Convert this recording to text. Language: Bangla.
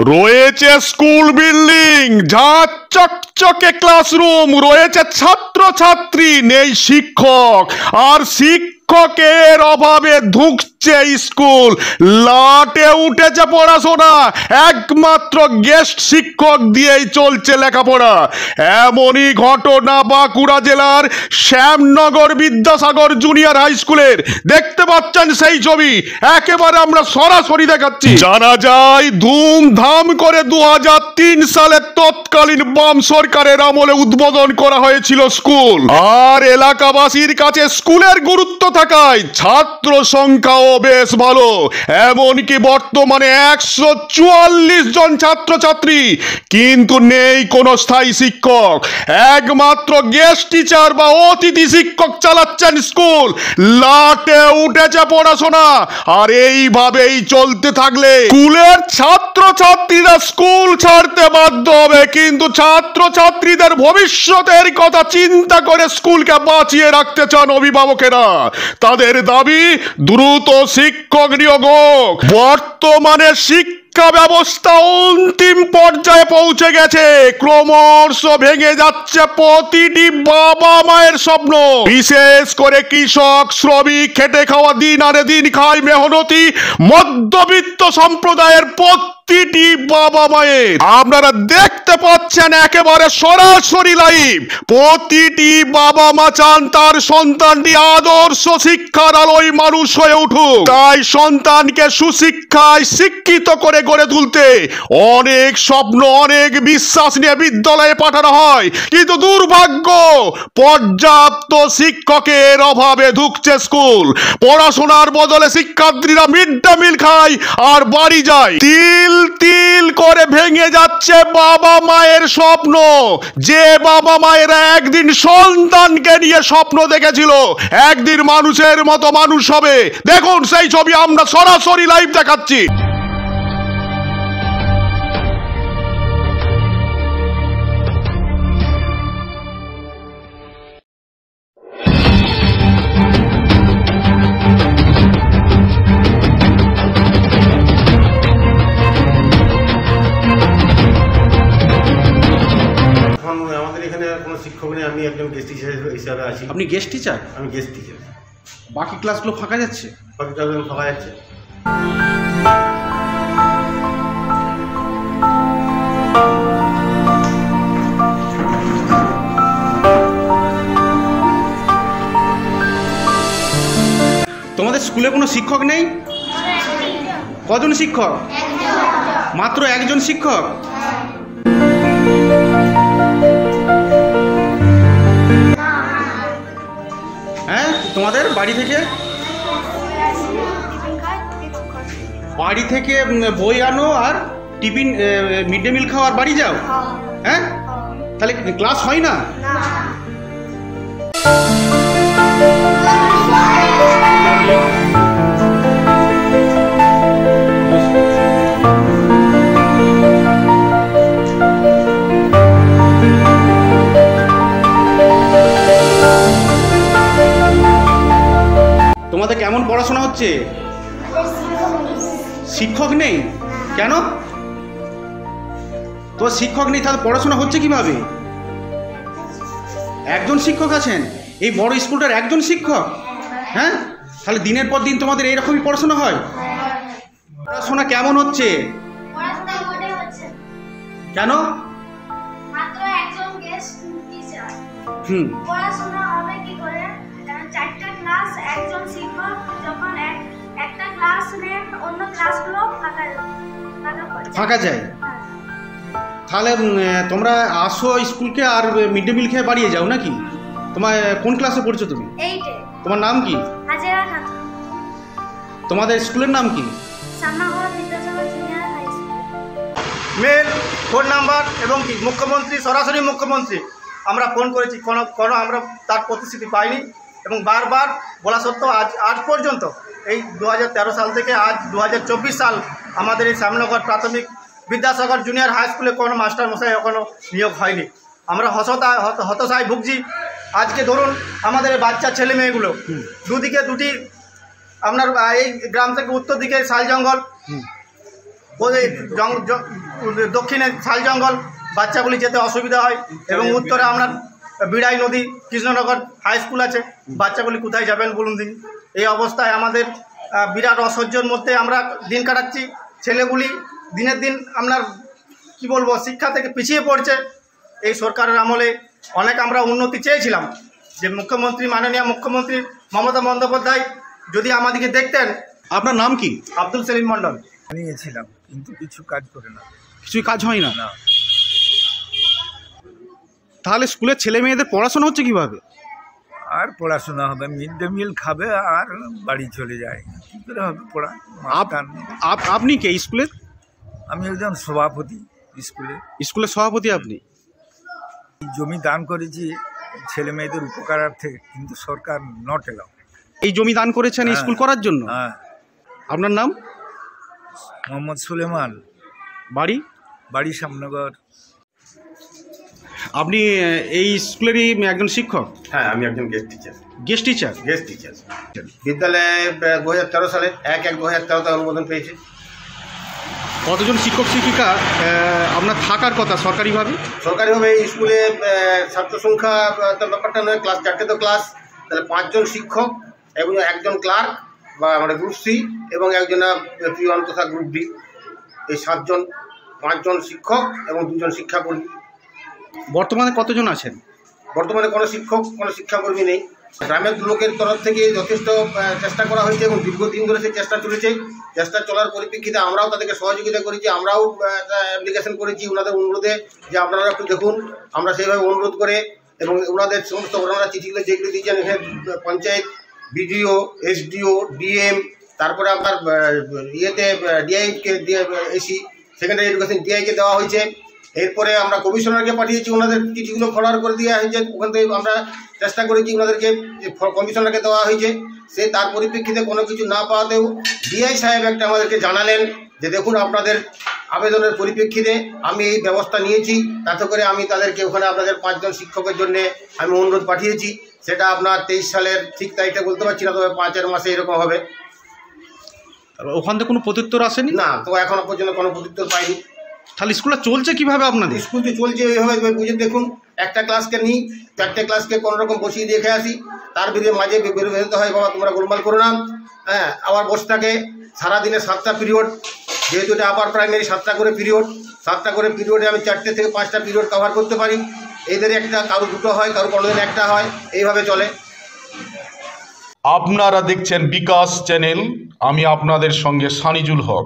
রয়েছে স্কুল বিল্ডিং, ঝাঁ চকচকে ক্লাসরুম, রয়েছে ছাত্রছাত্রী, নেই শিক্ষক, আর শিক্ষকের অভাবে ধুঁকছে স্কুল, লাটে উঠেছে পড়াশোনা, একমাত্র গেস্ট শিক্ষক দিয়েই চলছে লেখাপড়া। এমনই ঘটনা বাঁকুড়া জেলার শ্যামনগর বিদ্যাসাগর জুনিয়র হাই স্কুলের। দেখতে পাচ্ছেন সেই ছবি, একেবারে আমরা সরাসরি দেখাচ্ছি। জানা যায় ধুমধাম করে 2003 সালে তৎকালীন বাম সরকারের আমলে উদ্বোধন করা হয়েছিল স্কুল, আর এলাকাবাসীর কাছে স্কুলের গুরুত্ব থাকায় ছাত্র সংখ্যাও বেশ ভালো। এমনকি বর্তমানে 144 জন ছাত্রছাত্রী, কিন্তু নেই কোনো স্থায়ী শিক্ষক, একমাত্র গেস্ট টিচার বা অতিথি শিক্ষক চালাচ্ছেন স্কুল। লাটে উঠেছে পড়াশোনা, আর এইভাবেই চলতে থাকলে স্কুলের ছাত্রছাত্রীরা স্কুল ছাড়তে বাধ্য হবে। কিন্তু ছাত্রছাত্রীদের ভবিষ্যতের কথা চিন্তা করে স্কুলকে বাঁচিয়ে রাখতে চান অভিভাবকেরা। তাদের দাবি দ্রুত শিক্ষক নিয়োগ হোক। বর্তমানে শিক্ষা ব্যবস্থা অন্তিম পর্যায়ে পৌঁছে গেছে, ক্রমশ ভেঙে যাচ্ছে প্রতিটি বাবা মায়ের স্বপ্ন। বিশেষ করে কৃষক, শ্রমিক, খেটে খাওয়া, দিন আনে দিন খায় মেহনতি মধ্যবিত্ত সম্প্রদায়ের প্রতিটি বাবা মায়ের আপনারা দেখতে পাচ্ছেন একেবারে সরাসরি লাইভ। প্রতিটি বাবা মা চান তার সন্তানটি আদর্শ শিক্ষার আলোয় মানুষ হয়ে উঠুক। তাই সন্তানকে সুশিক্ষায় শিক্ষিত করে গড়ে তুলতে অনেক স্বপ্ন, অনেক বিশ্বাস নিয়ে বিদ্যালয়ে পাঠানো হয়, কিন্তু দুর্ভাগ্য পর্যাপ্ত শিক্ষকের অভাবে ধুঁকছে স্কুল। পড়াশোনার বদলে শিক্ষার্থীরা মিড ডে মিল খায় আর বাড়ি যায়। তিল তিল করে ভেঙে যাচ্ছে বাবা মায়ের স্বপ্ন। যে বাবা মায়েরা একদিন সন্তানকে নিয়ে স্বপ্ন দেখেছিল একদিন মানুষের মতো মানুষ হবে, দেখুন সেই ছবি আমরা সরাসরি লাইভ দেখাচ্ছি। শিক্ষক নেই, আমি একজন গেস্ট টিচার হিসাবে আছি। আপনি গেস্ট টিচার? আমি গেস্ট টিচার। বাকি ক্লাসগুলো ফাঁকা যাচ্ছে? বাকি ক্লাসগুলো ফাঁকা যাচ্ছে। তোমাদের স্কুলে কোনো শিক্ষক নেই? কজন শিক্ষক? মাত্র একজন শিক্ষক? হ্যাঁ, তোমাদের বাড়ি থেকে বই আনো আর টিফিন মিড ডে মিল খাও আর বাড়ি যাও? হ্যাঁ, তাহলে ক্লাস হয় না? তোমাদের কেমন পড়াশোনা হচ্ছে? শিক্ষক নেই কেন? তো শিক্ষক নেই, তাহলে পড়াশোনা হচ্ছে কিভাবে? একজন শিক্ষক আছেন এই বড় স্কুলটার, একজন শিক্ষক। হ্যাঁ, তাহলে দিনের পর দিন তোমাদের এইরকমই পড়াশোনা হয়? পড়াশোনা কেমন হচ্ছে? কেন? পড়াশোনা হবে কি করে? 4টা ক্লাস, একজন শিক্ষক, যখন একটা ক্লাস নেন অন্য ক্লাসগুলো ফাঁকা যায়। তাহলে তোমরা আসো স্কুলকে আর মিড ডে মিল খেয়ে বাড়িয়ে যাও নাকি? তোমার কোন ক্লাসে পড়ছো তুমি? 8-এ। তোমার নাম কি? হাজেরা খাতুন। তোমাদের স্কুলের নাম কি? Shyamnagar Vidyasagar junior high school. Mail, phone number এবং কি মুখ্যমন্ত্রী, সরাসরি মুখ্যমন্ত্রী আমরা ফোন করেছি, কোনো আমরা তার প্রতিশ্রুতি পাইনি, এবং বারবার বলা সত্ত্বেও আজ পর্যন্ত এই 2013 সাল থেকে আজ 2024 সাল আমাদের এই শ্যামনগর প্রাথমিক বিদ্যাসাগর জুনিয়র হাই স্কুলে কোনো মাস্টার মশাই এখনও নিয়োগ হয়নি। আমরা হতাশায় ভুগছি। আজকে ধরুন আমাদের বাচ্চা ছেলে মেয়েগুলো দুদিকে দুটি আপনার এই গ্রাম থেকে উত্তর দিকে শাল জঙ্গল, দক্ষিণে শাল জঙ্গল, বাচ্চাগুলি যেতে অসুবিধা হয়, এবং উত্তরে আমরা বিড়াই নদী, কৃষ্ণনগর হাই স্কুল আছে, বাচ্চাগুলি কোথায় যাবেন বলুন দিন। এই অবস্থায় আমাদের বিরাট অসহ্যর মধ্যে আমরা দিন কাটাচ্ছি। ছেলেগুলি দিনের দিন আপনার কি বলবো শিক্ষা থেকে পিছিয়ে পড়ছে। এই সরকারের আমলে অনেক আমরা উন্নতি চেয়েছিলাম, যে মুখ্যমন্ত্রী মাননীয় মুখ্যমন্ত্রী মমতা বন্দ্যোপাধ্যায় যদি আমাদেরকে দেখতেন। আপনার নাম কি? আব্দুল সেলিম মন্ডল। নিয়েছিলাম কিন্তু কিছু কাজ করে না। কিছুই কাজ হয় না? না। তাহলে স্কুলের ছেলে মেয়েদের পড়াশোনা হচ্ছে কিভাবে? আর পড়াশোনা হবে, মিড ডে মিল খাবে আর বাড়ি চলে যায়, কী করে হবে পড়া? আপনি কে স্কুলের? আমি একজন সভাপতি স্কুলের সভাপতি আপনি? জমি দান করেছি ছেলে মেয়েদের উপকারার্থে, কিন্তু সরকার নট এলাও। এই জমি দান করেছেন স্কুল করার জন্য? হ্যাঁ। আপনার নাম? মোহাম্মদ সুলেমান। বাড়ি শ্যামনগর। আপনি এই স্কুলেরই একজন শিক্ষক? হ্যাঁ, আমি একজন গেস্ট টিচার। বিদ্যালয়ে 2013 সালে 1/1/2013 অনুমোদন পেয়েছি। কতজন শিক্ষক শিক্ষিকা আপনার থাকার কথা সরকারিভাবে? সরকারিভাবে এই স্কুলে ছাত্র সংখ্যা ব্যাপারটা নয়, ক্লাস 4টে তো ক্লাস, তাহলে 5 জন শিক্ষক এবং একজন ক্লার্ক বা মানে গ্রুপ সি এবং একজন পিওন তথা গ্রুপ ডি, এই 7 জন, 5 জন শিক্ষক এবং 2 জন শিক্ষাকর্মী। বর্তমানে কতজন আছেন? বর্তমানে কোনো শিক্ষক কোনো শিক্ষাকর্মী নেই। গ্রামের লোকের তরফ থেকে যথেষ্ট চেষ্টা করা হয়েছে এবং দীর্ঘদিন ধরে সেই চেষ্টা চলেছে। চেষ্টা চলার পরিপ্রেক্ষিতে আমরাও তাদেরকে সহযোগিতা করেছি, আমরাও অ্যাপ্লিকেশন করেছি ওনাদের অনুরোধে যে আপনারা একটু দেখুন। আমরা সেইভাবে অনুরোধ করে এবং ওনাদের সমস্ত ওনারা চিঠিগুলো যেগুলো দিয়েছেন, এখানে পঞ্চায়েত, বিডিও, এসডিও, ডিএম, তারপরে আপনার ডিআইকে এসি সেকেন্ডারি এডুকেশন ডিআইকে দেওয়া হয়েছে। এরপরে আমরা কমিশনারকে পাঠিয়েছি, ওনাদের চিঠিগুলো ফরওয়ার্ড করে দেওয়া হয়েছে। ওখান থেকে আমরা চেষ্টা করেছি ওনাদেরকে কমিশনারকে দেওয়া হয়েছে। সে তার পরিপ্রেক্ষিতে কোনো কিছু না পাওয়াতেও ডিআই সাহেব একটা আমাদেরকে জানালেন যে দেখুন আপনাদের আবেদনের পরিপ্রেক্ষিতে আমি এই ব্যবস্থা নিয়েছি, তাতে করে আমি তাদেরকে ওখানে আপনাদের 5 জন শিক্ষকের জন্যে আমি অনুরোধ পাঠিয়েছি। সেটা আপনার 23 সালের ঠিক তারিখটা বলতে পারছি না, তবে 5-এর মাসে এরকম হবে। ওখান থেকে কোনো প্রত্যুত্তর আসেনি? না, তো এখনো পর্যন্ত কোনো প্রত্যুত্তর পাইনি। তাহলে স্কুলটা চলছে কিভাবে আপনাদের? স্কুল তো চলছে এইভাবে বুঝে দেখুন। একটা ক্লাসকে নিই, 4টে ক্লাসকে কোনোরকম বসিয়ে দেখে আসি, তার বিরুদ্ধে মাঝে বেরোতে হয়, বাবা তোমরা গোলমাল করো না। হ্যাঁ, আবার বসে থাকে সারাদিনে 7টা পিরিয়ড, যেহেতু এটা আপার প্রাইমারি 7টা করে পিরিয়ড, 7টা করে পিরিয়ডে আমি 4টে থেকে 5টা পিরিয়ড কভার করতে পারি। এদের একটা, কারো 2টো হয়, কারো কোনোদিন 1টা হয়, এইভাবে চলে। আপনারা দেখছেন বিকাশ চ্যানেল, আমি আপনাদের সঙ্গে সানিজুল হক।